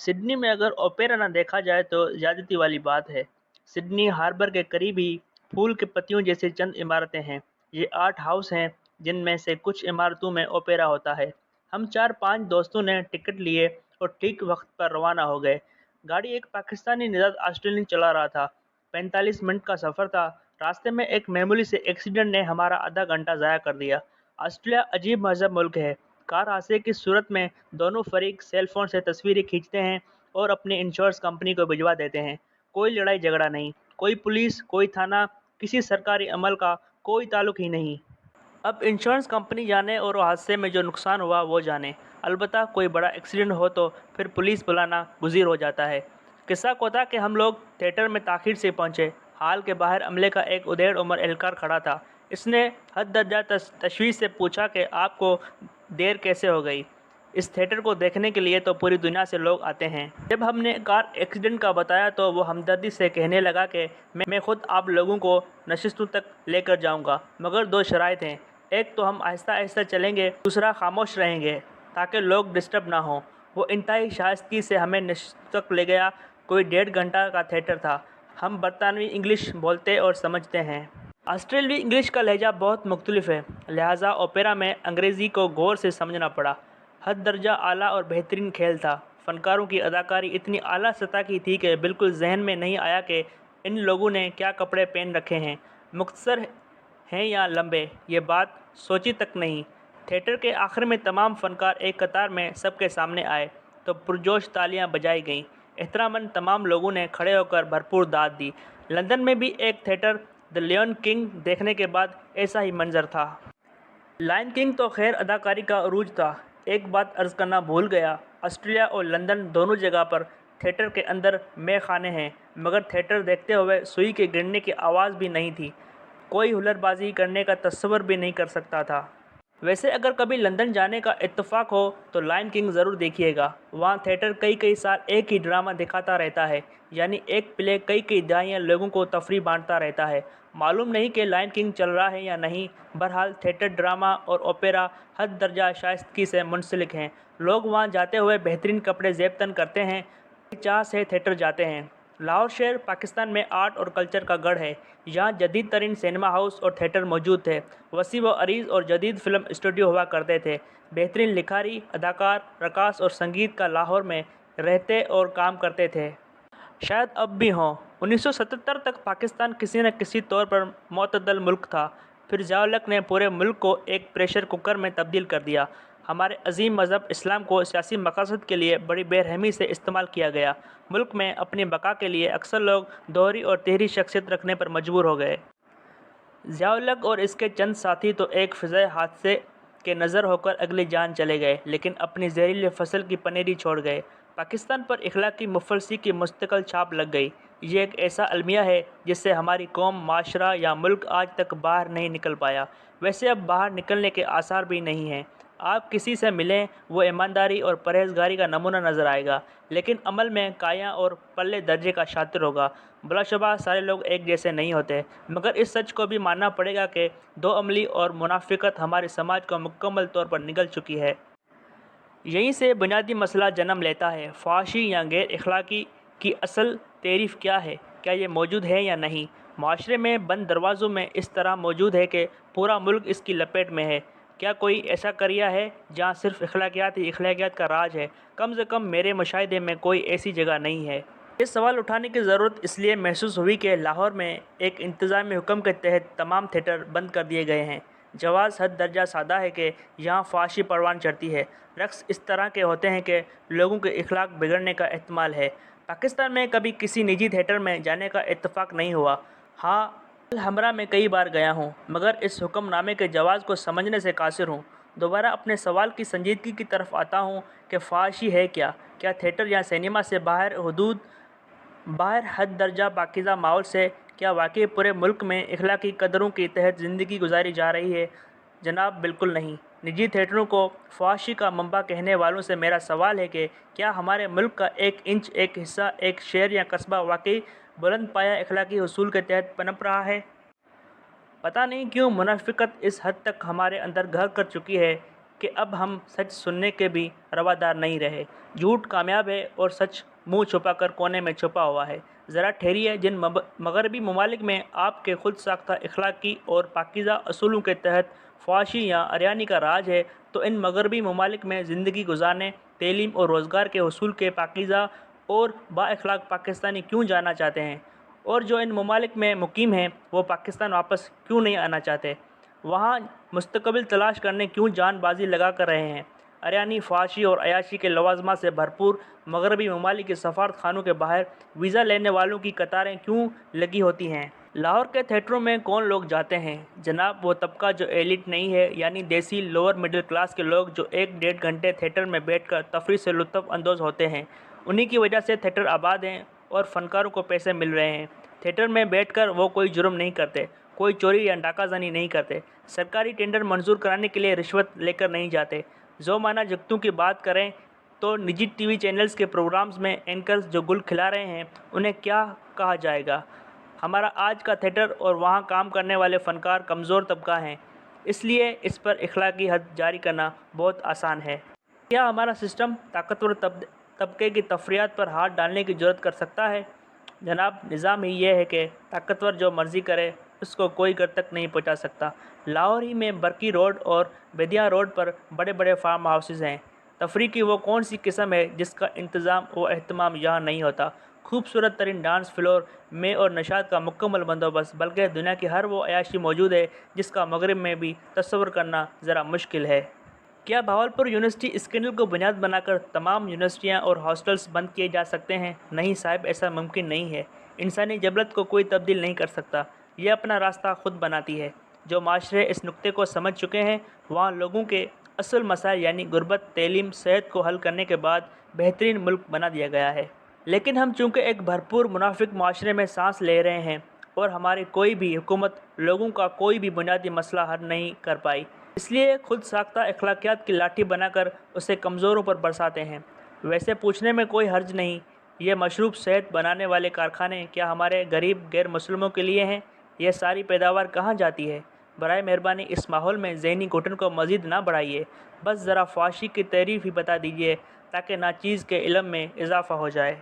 Sydney में अगर opera न देखा जाए तो ज्यादती वाली बात है। सिडनी हार्बर के करीब ही फूल के पत्तियों जैसी चंद इमारतें हैं। ये आर्ट हाउस हैं जिनमें से कुछ इमारतों में ओपेरा होता है। हम 4-5 दोस्तों ने टिकट लिए और ठीक वक्त पर रवाना हो गए। गाड़ी एक पाकिस्तानी निषाद ऑस्ट्रेलियन चला रहा था। 45 मिनट का सफ़र था। रास्ते में एक मामूली से एक्सीडेंट ने हमारा आधा घंटा ज़ाया कर दिया। ऑस्ट्रेलिया अजीब मज़हब मुल्क है। कार हादसे की सूरत में दोनों फरीक सेल फोन से तस्वीरें खींचते हैं और अपनी इंश्योरेंस कंपनी को भिजवा देते हैं। कोई लड़ाई झगड़ा नहीं, कोई पुलिस, कोई थाना, किसी सरकारी अमल का कोई ताल्लुक ही नहीं। अब इंश्योरेंस कंपनी जाने और हादसे में जो नुकसान हुआ वो जाने। अलबत्ता कोई बड़ा एक्सीडेंट हो तो फिर पुलिस बुलाना गुज़ीर हो जाता है। किस्सा को था कि हम लोग थिएटर में ताख़ीर से पहुंचे। हाल के बाहर अमले का एक उदेड़ उम्र एहलकार खड़ा था। इसने हद दर्जा तशवीश से पूछा कि आपको देर कैसे हो गई। इस थिएटर को देखने के लिए तो पूरी दुनिया से लोग आते हैं। जब हमने कार एक्सीडेंट का बताया तो वो हमदर्दी से कहने लगा कि मैं खुद आप लोगों को नशिस्तों तक लेकर जाऊंगा, मगर 2 शराइत हैं। एक तो हम आहिस्ता आहिस्ता चलेंगे, दूसरा खामोश रहेंगे ताकि लोग डिस्टर्ब ना हो। वो इंतहाई शाइस्तगी से हमें नशिस्तों तक ले गया। कोई 1.5 घंटा का थिएटर था। हम बरतानवी इंग्लिश बोलते और समझते हैं। ऑस्ट्रेलियाई इंग्लिश का लहजा बहुत मुख्तलिफ है, लिहाजा ओपेरा में अंग्रेज़ी को गौर से समझना पड़ा। हद दर्जा आला और बेहतरीन खेल था। फ़नकारों की अदाकारी इतनी आला सतह की थी कि बिल्कुल जहन में नहीं आया कि इन लोगों ने क्या कपड़े पहन रखे हैं, मुख्तसर हैं या लंबे, ये बात सोची तक नहीं। थिएटर के आखिर में तमाम फ़नकार एक कतार में सबके सामने आए तो पुरजोश तालियां बजाई गईं। एहतरामन तमाम लोगों ने खड़े होकर भरपूर दाद दी। लंदन में भी एक थिएटर द लियन किंग देखने के बाद ऐसा ही मंजर था। लायन किंग तो खैर अदाकारी का अरूज था। एक बात अर्ज़ करना भूल गया, ऑस्ट्रेलिया और लंदन दोनों जगह पर थिएटर के अंदर मैं खाने हैं, मगर थिएटर देखते हुए सुई के गिरने की आवाज़ भी नहीं थी। कोई हुल्लड़बाजी करने का तस्वर भी नहीं कर सकता था। वैसे अगर कभी लंदन जाने का इत्तेफाक हो तो लायन किंग ज़रूर देखिएगा। वहाँ थिएटर कई कई साल एक ही ड्रामा दिखाता रहता है, यानी एक प्ले कई कई दहाइयाँ लोगों को तफरीह बांटता रहता है। मालूम नहीं कि लायन किंग चल रहा है या नहीं। बहरहाल थिएटर ड्रामा और ओपेरा हद दर्जा शाइस्तगी से मुंसलिक हैं। लोग वहाँ जाते हुए बेहतरीन कपड़े ज़ेब तन करते हैं, चाह से थिएटर जाते हैं। लाहौर शहर पाकिस्तान में आर्ट और कल्चर का गढ़ है। यहाँ जदीद तरीन सिनेमा हाउस और थिएटर मौजूद थे। वसी व अरीज़ और जदीद फिल्म स्टूडियो हुआ करते थे। बेहतरीन लिखारी, अदाकार, रकास और संगीत का लाहौर में रहते और काम करते थे। शायद अब भी हों। 1977 तक पाकिस्तान किसी न किसी तौर पर मुतदल मुल्क था। फिर ज़िया-उल-हक ने पूरे मुल्क को एक प्रेशर कुकर में तब्दील कर दिया। हमारे अजीम मज़हब इस्लाम को सियासी मकासद के लिए बड़ी बेरहमी से इस्तेमाल किया गया। मुल्क में अपनी बका के लिए अक्सर लोग दोहरी और तिहरी शख्सियत रखने पर मजबूर हो गए। ज़िया-उल-हक और इसके चंद साथी तो एक फ़िज़ाई हादसे के नज़र होकर अगली जान चले गए, लेकिन अपनी जहरीली फसल की पनीरी छोड़ गए। पाकिस्तान पर इखलाकी मुफलसी की मुस्तकिल छाप लग गई। ये एक ऐसा अलमिया है जिससे हमारी कौम, माशरा या मुल्क आज तक बाहर नहीं निकल पाया। वैसे अब बाहर निकलने के आसार भी नहीं हैं। आप किसी से मिलें, वो ईमानदारी और परहेज़गारी का नमूना नज़र आएगा, लेकिन अमल में काया और पल्ले दर्जे का शातिर होगा। बिलाशुबा सारे लोग एक जैसे नहीं होते, मगर इस सच को भी मानना पड़ेगा कि दो अमली और मुनाफिकत हमारे समाज को मुकम्मल तौर पर निगल चुकी है। यहीं से बुनियादी मसला जन्म लेता है। फ़ाहशी या गैर अखलाकी की असल तारीफ़ क्या है? क्या ये मौजूद है या नहीं? माशरे में बंद दरवाज़ों में इस तरह मौजूद है कि पूरा मुल्क इसकी लपेट में है। क्या कोई ऐसा करिया है जहाँ सिर्फ़ अखलाकियात ही अखलाकियात का राज है? कम से कम मेरे मुशाहिदे में कोई ऐसी जगह नहीं है। ये सवाल उठाने की ज़रूरत इसलिए महसूस हुई कि लाहौर में एक इंतज़ामी हुक्म के तहत तमाम थिएटर बंद कर दिए गए हैं। जवाज़ हद दर्जा सादा है कि यहाँ फ़ाहशी परवान चढ़ती है। रक़्स इस तरह के होते हैं कि लोगों के इखलाक बिगड़ने का एहतमाल है। पाकिस्तान में कभी किसी निजी थिएटर में जाने का इत्तेफाक नहीं हुआ। हाँ, अल हमरा में कई बार गया हूँ, मगर इस हुक्मनामे के जवाज़ को समझने से कासिर हूँ। दोबारा अपने सवाल की संजीदगी की तरफ आता हूँ कि फ़ाहशी है क्या? क्या थिएटर या सिनेमा से बाहर हद दर्जा पाकीज़ा माहौल से क्या वाकई पूरे मुल्क में इखलाकी कदरों के तहत ज़िंदगी गुजारी जा रही है? जनाब, बिल्कुल नहीं। निजी थिएटरों को फ़ाहशी का मंबा कहने वालों से मेरा सवाल है कि क्या हमारे मुल्क का एक इंच, एक हिस्सा, एक शहर या कस्बा वाकई बुलंद पाया इखलाकी उसूल के तहत पनप रहा है? पता नहीं क्यों मुनाफिकत इस हद तक हमारे अंदर घर कर चुकी है کہ اب ہم سچ سننے کے بھی روادار نہیں رہے۔ جھوٹ کامیاب ہے اور سچ منہ چھپا کر کونے میں چھپا ہوا ہے۔ ذرا ٹھہریے، جن مغربی ممالک میں آپ کے خود ساختہ اخلاقی اور پاکیزہ اصولوں کے تحت فحاشی یا اریانی کا راج ہے، تو ان مغربی ممالک میں زندگی گزارنے، تعلیم اور روزگار کے حصول کے پاکیزہ اور با اخلاق پاکستانی کیوں جانا چاہتے ہیں؟ اور جو ان ممالک میں مقیم ہیں وہ پاکستان واپس کیوں نہیں آنا چاہتے؟ وہاں مستقبل تلاش کرنے کیوں جان بازی لگا کر رہے ہیں؟ اریانی، فحاشی اور عیاشی کے لوازمات سے بھرپور مغربی ممالک کے سفارت خانوں کے باہر ویزا لینے والوں کی قطاریں کیوں لگی ہوتی ہیں؟ لاہور کے تھیٹروں میں کون لوگ جاتے ہیں؟ جناب وہ طبقہ جو ایلیٹ نہیں ہے، یعنی دیسی لوور مڈل کلاس کے لوگ جو 1-1.5 گھنٹے تھیٹر میں بیٹھ کر تفریح سے لطف اندوز ہوتے ہیں۔ انہی کی وجہ سے تھیٹر آباد ہیں اور فنکاروں کو پیسے مل رہے ہیں۔ تھیٹر میں بیٹھ کر وہ کوئی جرم نہیں کرتے، کوئی چوری یا ڈاکہ زنی نہیں کرتے، سرکاری ٹینڈر منظور کرانے کے لیے رشوت لے کر نہیں جاتے۔ ذومعنی جگتوں کی بات کریں تو نجی ٹی وی چینلز کے پروگرامز میں اینکرز جو گل کھلا رہے ہیں، انہیں کیا کہا جائے گا؟ ہمارا آج کا تھیٹر اور وہاں کام کرنے والے فنکار کمزور طبقہ ہیں، اس لیے اس پر اخلاقی حد جاری کرنا بہت آسان ہے۔ کیا ہمارا سسٹم طاقتور طبقے کی تفریحات پر ہاتھ ڈالنے کی جرأت کر سکتا ہے؟ جناب نظام ہی یہ ہے کہ طاقتور جو مرضی کرے اس کو کوئی گھر تک نہیں پہنچا سکتا۔ لاہور ہی میں برکی روڈ اور بیدیا روڈ پر بڑے بڑے فارم ہاؤسز ہیں۔ تفریح کی وہ کون سی قسم ہے جس کا انتظام و اہتمام یہاں نہیں ہوتا؟ خوبصورت ترین ڈانس فلور میں اور نشاط کا مکمل بندوبست، بلکہ دنیا کی ہر وہ عیاشی موجود ہے جس کا مغرب میں بھی تصور کرنا ذرا مشکل ہے۔ کیا بہاولپور یونیورسٹی اسکینڈل کو بنیاد بنا کر تمام یونیورسٹیاں اور ہاسٹلز بند کیے جا سکتے ہیں؟ نہیں صاحب، ایسا ممکن نہیں ہے۔ انسانی جبلت کو کوئی تبدیل نہیں کر سکتا، یہ اپنا راستہ خود بناتی ہے۔ جو معاشرے اس نکتے کو سمجھ چکے ہیں، وہاں لوگوں کے اصل مسائل یعنی غربت، تعلیم، صحت کو حل کرنے کے بعد بہترین ملک بنا دیا گیا ہے۔ لیکن ہم چونکہ ایک بھرپور منافق معاشرے میں سانس لے رہے ہیں اور ہماری کوئی بھی حکومت لوگوں کا کوئی بھی بنیادی مسئلہ حل نہیں کر پائی، اس لیے خود ساختہ اخلاقیات کی لاٹھی بنا کر اسے کمزوروں پر برساتے ہیں۔ ویسے پوچھنے میں کوئی حرج نہیں، یہ مشروب صحت بنانے والے کارخانے کیا ہمارے غریب غیر مسلموں کے لیے ہیں؟ یہ ساری پیداوار کہاں جاتی ہے؟ برائے مہربانی اس ماحول میں ذہنی گھٹن کو مزید نہ بڑھائیے، بس ذرا فحاشی کی تعریف ہی بتا دیجیے تاکہ ناچیز کے علم میں اضافہ ہو جائے۔